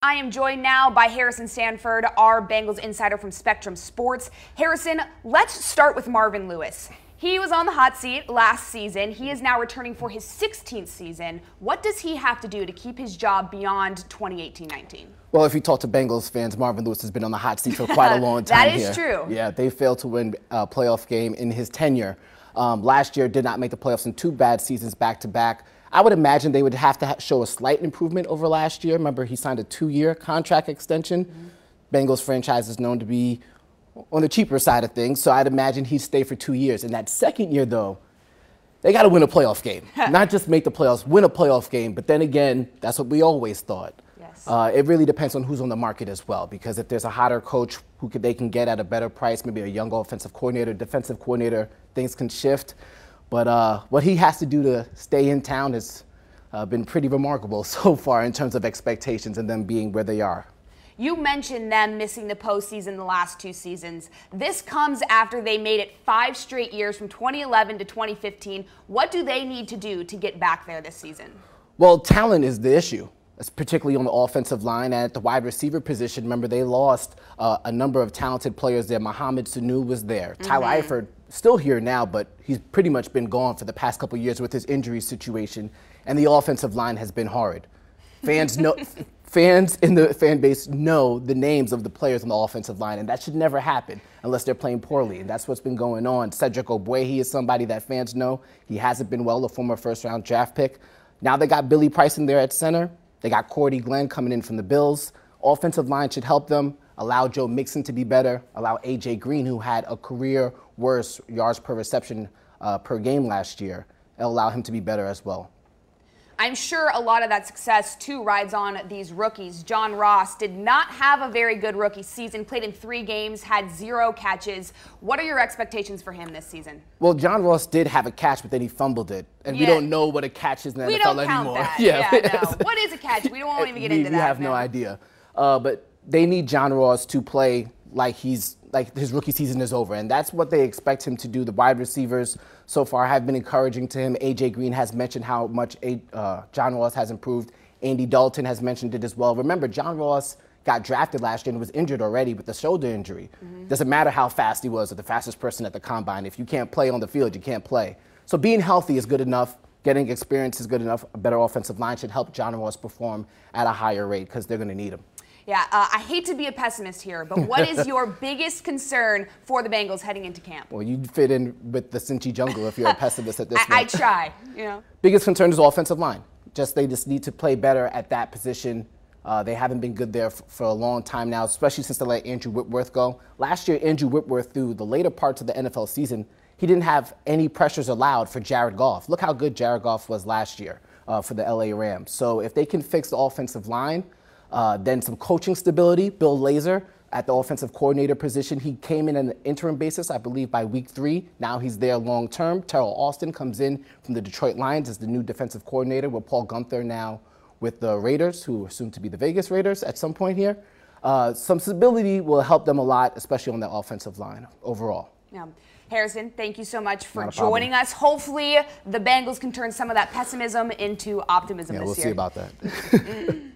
I am joined now by Harrison Sanford, our Bengals insider from Spectrum Sports. Harrison, let's start with Marvin Lewis. He was on the hot seat last season. He is now returning for his 16th season. What does he have to do to keep his job beyond 2018-19? Well, if you talk to Bengals fans, Marvin Lewis has been on the hot seat for quite a long time That is true. Yeah, they failed to win a playoff game in his tenure. Last year did not make the playoffs in 2 bad seasons back-to-back. I would imagine they would have to show a slight improvement over last year. Remember, he signed a 2-year contract extension. Bengals franchise is known to be on the cheaper side of things, so I'd imagine he'd stay for 2 years. In that second year, though, they got to win a playoff game. Not just make the playoffs, win a playoff game. But then again, that's what we always thought. Yes. It really depends on who's on the market as well, because if there's a hotter coach they can get at a better price, maybe a young offensive coordinator, defensive coordinator, things can shift. But what he has to do to stay in town has been pretty remarkable so far in terms of expectations and them being where they are. You mentioned them missing the postseason the last 2 seasons. This comes after they made it 5 straight years from 2011 to 2015. What do they need to do to get back there this season? Well, talent is the issue, particularly on the offensive line. At the wide receiver position, remember, they lost a number of talented players there. Mohamed Sanu was there. Tyler Eifert, still here now, but he's pretty much been gone for the past couple of years with his injury situation, and the offensive line has been horrid. Fans in the fan base know the names of the players on the offensive line, and that should never happen unless they're playing poorly, and that's what's been going on. Cedric Ogbuehi is somebody that fans know. He hasn't been well, a former first-round draft pick. Now they got Billy Price in there at center. They got Cordy Glenn coming in from the Bills. Offensive line should help them, allow Joe Mixon to be better, allow A.J. Green, who had a career-worst yards per reception per game last year, allow him to be better as well. I'm sure a lot of that success, too, rides on these rookies. John Ross did not have a very good rookie season, played in 3 games, had 0 catches. What are your expectations for him this season? Well, John Ross did have a catch, but then he fumbled it. And we don't know what a catch is in the NFL anymore. We don't count that. No. What is a catch? We won't even get into that. We have no idea. But they need John Ross to play like his rookie season is over, and that's what they expect him to do. The wide receivers so far have been encouraging to him. A.J. Green has mentioned how much John Ross has improved. Andy Dalton has mentioned it as well. Remember, John Ross got drafted last year and was injured already with a shoulder injury. Doesn't matter how fast he was or the fastest person at the combine. If you can't play on the field, you can't play. So being healthy is good enough. Getting experience is good enough. A better offensive line should help John Ross perform at a higher rate because they're going to need him. Yeah, I hate to be a pessimist here, but what is your biggest concern for the Bengals heading into camp? Well, you fit in with the Cincy jungle if you're a pessimist at this point. I try, you know. Biggest concern is offensive line. They just need to play better at that position. They haven't been good there for a long time now, especially since they let Andrew Whitworth go. Last year, Andrew Whitworth, through the later parts of the NFL season, he didn't have any pressures allowed for Jared Goff. Look how good Jared Goff was last year for the LA Rams. So if they can fix the offensive line, then some coaching stability. Bill Lazor at the offensive coordinator position. He came in on an interim basis, I believe, by week 3. Now he's there long term. Terrell Austin comes in from the Detroit Lions as the new defensive coordinator, with Paul Gunther now with the Raiders, who are soon to be the Vegas Raiders at some point here. Some stability will help them a lot, especially on the offensive line overall. Yeah. Harrison, thank you so much for joining us. Hopefully the Bengals can turn some of that pessimism into optimism this year. Yeah, we'll see about that.